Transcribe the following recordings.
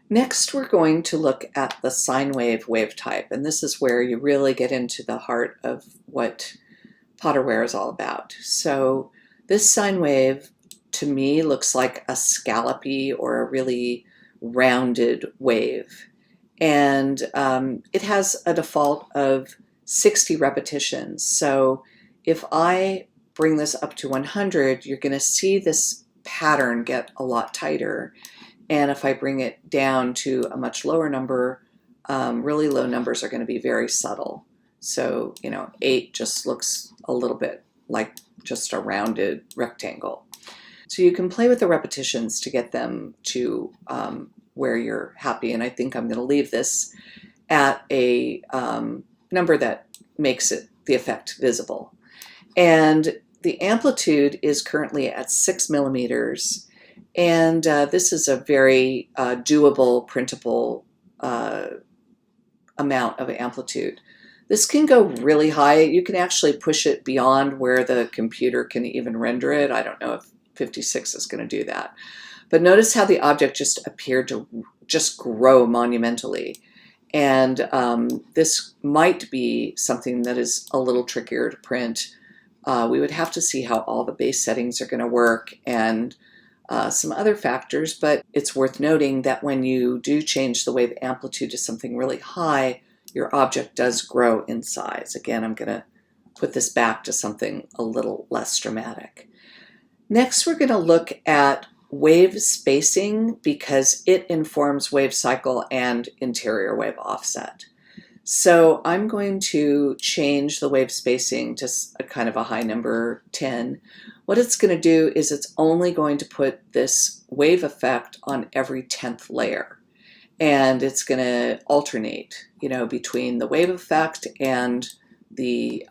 Next, we're going to look at the Sinewave wave type, and this is where you really get into the heart of what Potterware is all about. So this sine wave, to me, looks like a scallopy or a really rounded wave. And it has a default of 60 repetitions. So if I bring this up to 100, you're going to see this pattern get a lot tighter. And if I bring it down to a much lower number, really low numbers are going to be very subtle. So, 8 just looks a little bit like just a rounded rectangle. So you can play with the repetitions to get them to where you're happy. And I think I'm going to leave this at a number that makes the effect visible. And the amplitude is currently at 6 millimeters. And this is a very doable, printable amount of amplitude. This can go really high. You can actually push it beyond where the computer can even render it. I don't know if 56 is going to do that. But notice how the object just appeared to just grow monumentally. And this might be something that is a little trickier to print. We would have to see how all the base settings are going to work and some other factors, but it's worth noting that when you do change the wave amplitude to something really high, your object does grow in size. Again, I'm going to put this back to something a little less dramatic. Next, we're going to look at wave spacing because it informs wave cycle and interior wave offset. So I'm going to change the wave spacing to a kind of a high number, 10. What it's going to do is it's only going to put this wave effect on every 10th layer. And it's going to alternate, between the wave effect and the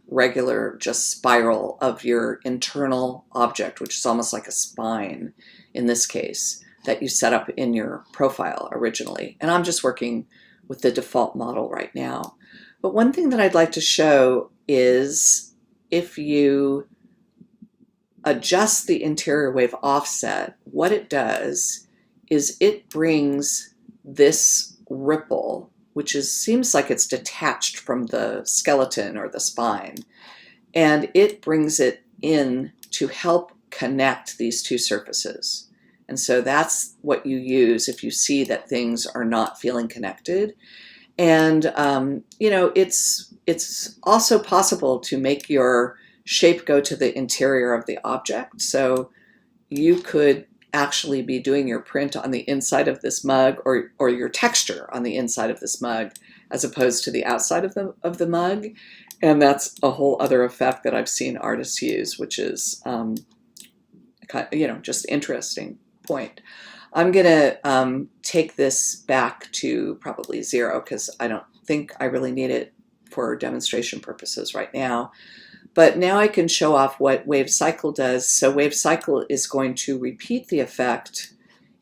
regular just spiral of your internal object, which is almost like a spine in this case, that you set up in your profile originally. And I'm just working with the default model right now. But one thing that I'd like to show is if you adjust the interior wave offset, what it does is it brings this ripple, which seems like it's detached from the skeleton or the spine, and it brings it in to help connect these two surfaces. And so that's what you use if you see that things are not feeling connected. And, it's also possible to make your shape go to the interior of the object. So you could actually be doing your print on the inside of this mug or your texture on the inside of this mug as opposed to the outside of the mug. And that's a whole other effect that I've seen artists use, which is, just interesting point. I'm going to take this back to probably 0 because I don't think I really need it for demonstration purposes right now. But now I can show off what wave cycle does. So wave cycle is going to repeat the effect.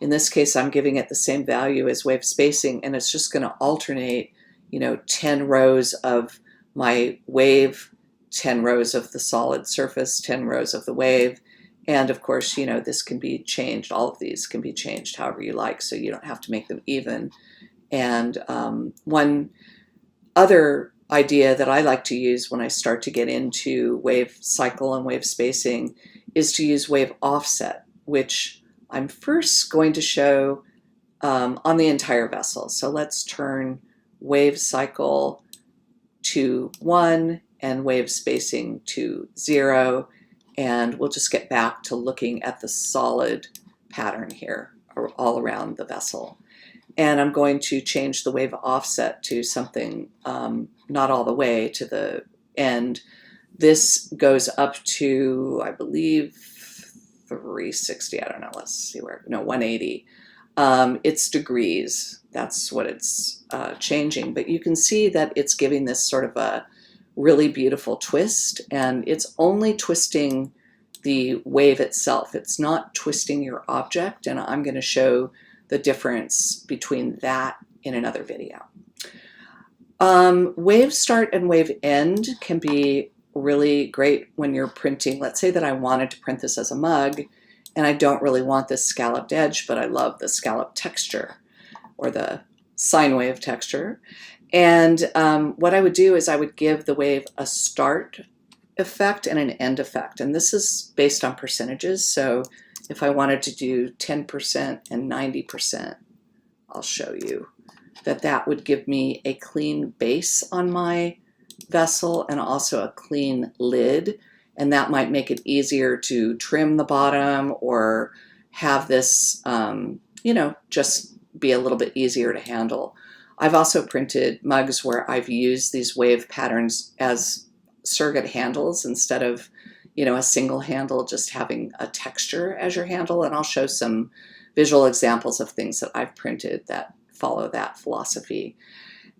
In this case, I'm giving it the same value as wave spacing, and it's just going to alternate, 10 rows of my wave, 10 rows of the solid surface, 10 rows of the wave. And of course, this can be changed. All of these can be changed however you like, so you don't have to make them even. And one other idea that I like to use when I start to get into wave cycle and wave spacing is to use wave offset, which I'm first going to show on the entire vessel. So let's turn wave cycle to 1 and wave spacing to 0. And we'll just get back to looking at the solid pattern here all around the vessel. And I'm going to change the wave offset to something not all the way to the end. This goes up to, I believe, 360. I don't know. Let's see where. No, 180. It's degrees. That's what it's changing. But you can see that it's giving this sort of a really beautiful twist, and it's only twisting the wave itself. It's not twisting your object, and I'm going to show the difference between that in another video. Wave start and wave end can be really great when you're printing. Let's say that I wanted to print this as a mug, And I don't really want this scalloped edge, but I love the scallop texture or the sine wave texture. And what I would do is I would give the wave a start effect and an end effect. And this is based on percentages. So if I wanted to do 10% and 90%, I'll show you that that would give me a clean base on my vessel and also a clean lid. And that might make it easier to trim the bottom or have this, you know, just be a little bit easier to handle. I've also printed mugs where I've used these wave patterns as surrogate handles instead of, you know, a single handle, just having a texture as your handle. And I'll show some visual examples of things that I've printed that follow that philosophy.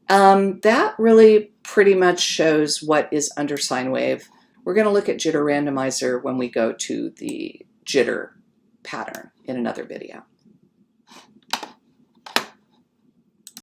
That really pretty much shows what is under Sinewave. We're going to look at jitter randomizer when we go to the jitter pattern in another video.